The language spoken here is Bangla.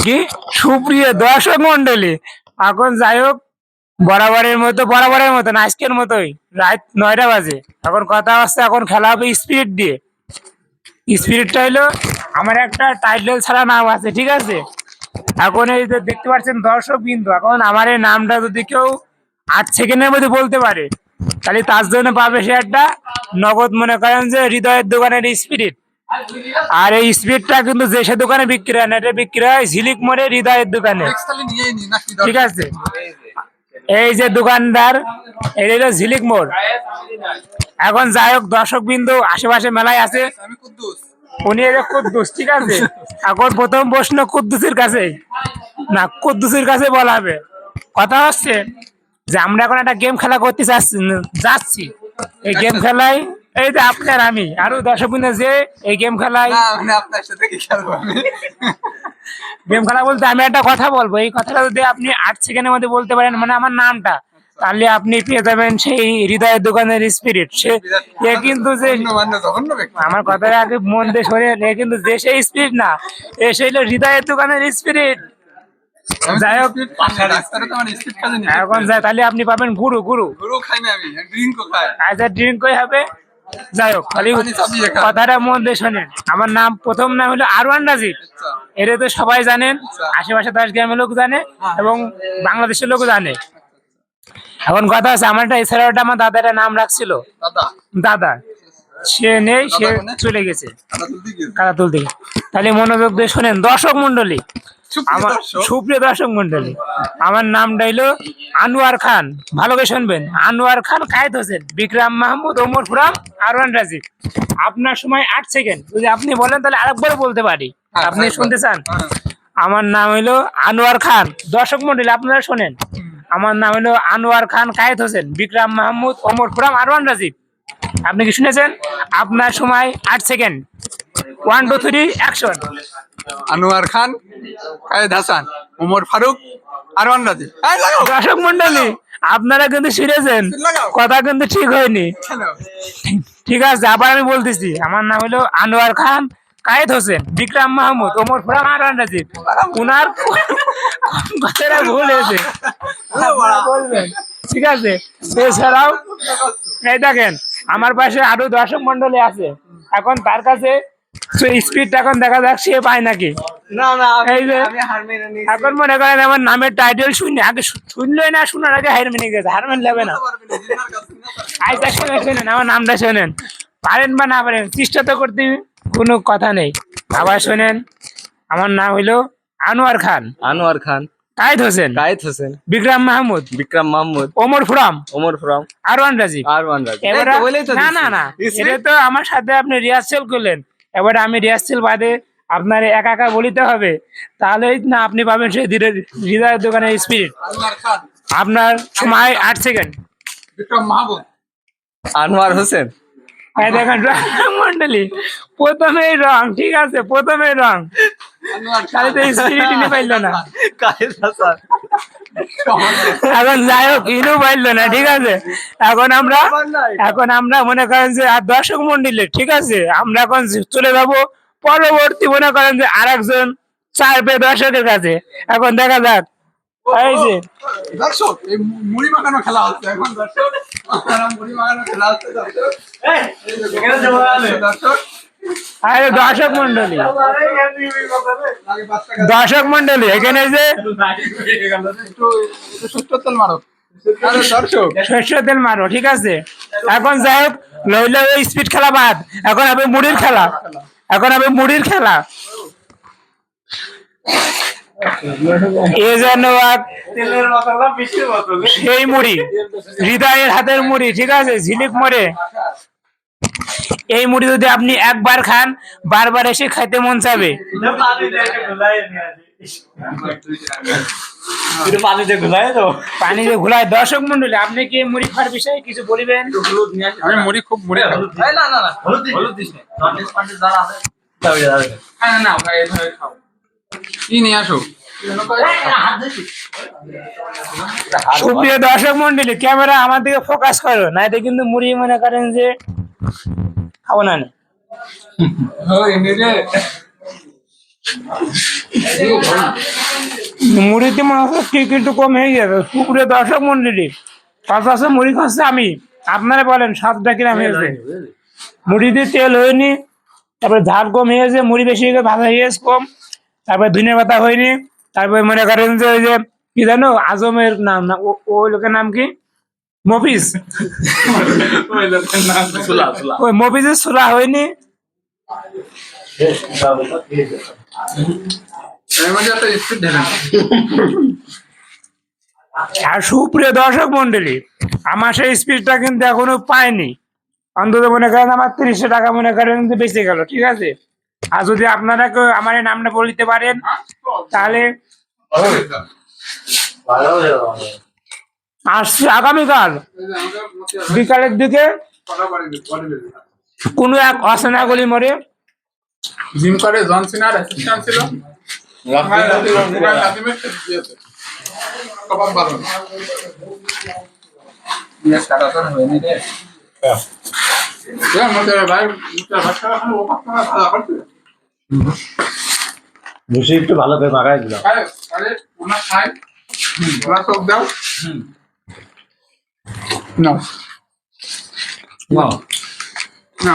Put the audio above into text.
কি সুপ্রিয় দর্শক মন্ডলী, এখন যাই হোক বরাবরের মতন আজকের মতোই রাত 9টা বাজে। এখন কথা হচ্ছে, এখন খেলা হবে স্পিরিট দিয়ে। স্পিরিটটা হলো আমার একটা টাইটেল ছাড়া নাম আছে, ঠিক আছে। এখন এই যে দেখতে পাচ্ছেন দর্শক বিন্দু, এখন আমার এই নামটা যদি কেউ 8 সেকেন্ডের মধ্যে বলতে পারে, তাহলে তার জন্য পাবে সে একটা নগদ, মনে করেন যে হৃদয়ের দোকানের স্পিরিট। আর এই স্পিরিটটা কিন্তু যে সে দোকানে বিক্রি হয় না, এটা বিক্রি হয় ঝিলিক মোড়ে হৃদয়ের দোকানে, ঠিক আছে। এই যে দোকানদার, এটা হলো ঝিলিক মোড়। এখন যাই হোক দর্শক বিন্দু আশেপাশে মেলায় আছে, উনি কুদ্দুস, ঠিক আছে। এখন প্রথম প্রশ্ন কুদ্দুসের কাছে, না কুদ্দুসের কাছে বলা হবে। কথা হচ্ছে যে আমরা এখন একটা গেম খেলা করতে যাচ্ছি। এই গেম খেলায় এই যে আপনার আমি আরো দর্শক বিন্দু যে এই গেম খেলায় গেম খেলা বলতে আমি একটা কথা বলবো, এই কথাটা যদি আপনি 8 সেকেন্ডের মধ্যে বলতে পারেন, মানে আমার নামটা, তাহলে আপনি পেয়ে যাবেন সেই হৃদয়ের দোকানের স্পিরিট। সে এ কিন্তু যে আমার কথাটা আগে মন দিয়ে শোনেন, এ কিন্তু যে সেই স্পিরিট না, এ সেই হৃদয়ের দোকানের স্পিরিট। যাই হোক এখন যাই, তাহলে আপনি পাবেন গুরু। আচ্ছা ড্রিঙ্কই হবে। যাই হোক খালি কথাটা মন দিয়ে শোনেন, আমার নাম প্রথম নাম হলো আরওয়ান রাজীব। এটা তো সবাই জানেন, আশেপাশে 10 গ্রামের লোক জানে এবং বাংলাদেশের লোক জানে। এখন কথা আছে, আমার একটা এছাড়াটা আমার দাদাটা নাম রাখছিল দাদা, সে নেই, সে চলে গেছে কাদা তুলতে। তাহলে মনোযোগ দিয়ে শোনেন দর্শক মন্ডলী, আমার সুপ্রিয় দর্শক মন্ডলী, আমার নামটা হইলো আনোয়ার খান। ভালো করে শুনবেন, আনোয়ার খান কায়েদ হোসেন, বিক্রম মাহমুদ, ওমর ফুরাম, আরওয়ান রাজীব। আপনার সময় 8 সেকেন্ড, যদি আপনি বলেন তাহলে আরেকবার বলতে পারি। আপনি শুনতে চান? আমার নাম হইলো আনোয়ার খান। দর্শক মন্ডলী আপনারা শোনেন, আমার নাম হলো আনোয়ার খান কায়েদ হোসেন, বিক্রম মাহমুদ, ওমর ফুরাম, আরওয়ান রাজীব। আপনি কি শুনেছেন? আপনার সময় 8 সেকেন্ড। 1 2 3 অ্যাকশন। আনোয়ার খান, কায়েদ হাসান, ওমর ফারুক, আরওয়ান রাজীব। দর্শক মন্ডলী আপনারা কিন্তু শুনেছেন, কথা কিন্তু ঠিক হয়নি। ঠিক আছে, আবার আমি বলতেছি, আমার নাম হলো আনোয়ার খান কায়েদ হোসেন, বিক্রম মাহমুদ, ওমর ফুরাম, আরওয়ান রাজীব। উনার কথাটা ভুল হয়েছে, বলবেন, ঠিক আছে। এছাড়াও এই দেখেন আমার পাশে আরো দর্শক মন্ডলী আছে, এখন তার কাছে স্পিডটা এখন দেখা যাক সে পায় নাকি। এই যে এখন মনে করেন আমার নামের টাইটেল শুনে আগে শুনলোই না, শোনার আগে হার মেনে গেছে, হার মেনে যাবে না। আচ্ছা শোনেন, আমার নামটা শোনেন, পারেন বা না পারেন চেষ্টা তো করতে কোনো কথা নেই। আবার শোনেন, আমার নাম হইলো আনোয়ার খান কায়েদ হোসেন, বিক্রম মাহমুদ, ওমর ফুরাম, আরওয়ান রাজীব। এবারে না এটা তো আমার সাথে আপনি রিহার্সেল করলেন, এবারে আমি রিহার্সেল বাদে আপনার একা একা বলিতে হবে, তাহলে না আপনি পাবেন সেই হৃদয়ের দোকানের স্পিরিট। আপনার সময় 8 সেকেন্ড। বিক্রম মাহমুদ, আনোয়ার হোসেন। দেখেন মন্ডলী প্রথমেই রং, ঠিক আছে, প্রথমেই রং, তাহলে তো স্পিরিট নিয়ে পাইল না। এখন যাই হোক ইনু পাইল না, ঠিক আছে। এখন আমরা মনে করেন যে আর দর্শক মন্ডলী, ঠিক আছে, আমরা এখন চলে যাবো পরবর্তী, মনে করেন যে আরেকজন 4 দর্শকের কাছে। এখন দেখা যাক, এই যে দর্শক এই মুড়ি মাখানো খেলা হচ্ছে এখন। দর্শক মুড়ি মাখানো খেলা হচ্ছে দর্শক। আরে দর্শক মন্ডলী এখানে যে সরষের তেল মারো, সরষের তেল মারো, ঠিক আছে। এখন যাই হোক লইলে ওই স্পিড খেলা বাদ, এখন হবে মুড়ির খেলা। সেই মুড়ি হৃদয়ের হাতের মুড়ি, ঠিক আছে, ঝিলিক মোড়ে। এই মুড়ি যদি আপনি একবার খান, বারবার এসে খাইতে মন চাবে। পানিতে ঘুলায়। দর্শক মন্ডলী আপনি কি মুড়ি খাওয়ার বিষয়ে কিছু বলিবেন? আমি মুড়ি খুব মুড়ি কি নিয়ে আসো। সুপ্রিয় দর্শক মন্ডলী ক্যামেরা আমার দিকে ফোকাস করো, না এটা কিন্তু মুড়ি মনে করেন যে খাবো না। মুড়িতে মনে হচ্ছে ঠিক একটু কম হয়ে গেছে। পুকুরে দর্শক মন্ডলী পাশাপাশি মুড়ি খাচ্ছে আমি, আপনারা বলেন স্বাদটা কিরম হয়েছে? মুড়িতে তেল হয়নি, তারপরে ঝাল কম হয়েছে, মুড়ি বেশি হয়ে গেছে, ভাজা হয়ে গেছে কম, তারপরে ধনিয়া পাতা হয়নি, তারপরে মনে করেন যে ওই যে কি জানো আজমের নাম না ওই লোকের নাম কি মফিজ, ওই মফিজের ছোলা হয়নি। এর মধ্যে একটা স্পিড ঢেলে আর সুপ্রিয় দর্শক মন্ডলী, আমার সেই স্পিচটা কিন্তু এখনো পাইনি। অন্তত মনে করেন আমার ৩০ টাকা মনে করেন যে বেঁচে গেল, ঠিক আছে। আর যদি আপনারা কেউ আমার এই নামটা বলতে পারেন তাহলে আসছি আগামীকাল বিকালের দিকে কোনো এক অচেনা গলি মোড়ে। জিম করে জন সিনার অ্যাসিস্ট্যান্ট ছিল। কবাব ভালো না। আমাদের ভাই ভাষা ও কথা ভালো করতে বেশি একটু ভালো করে মাখাই দিলাম। আরে ওনা খাই ওনা চোখ দাও না না না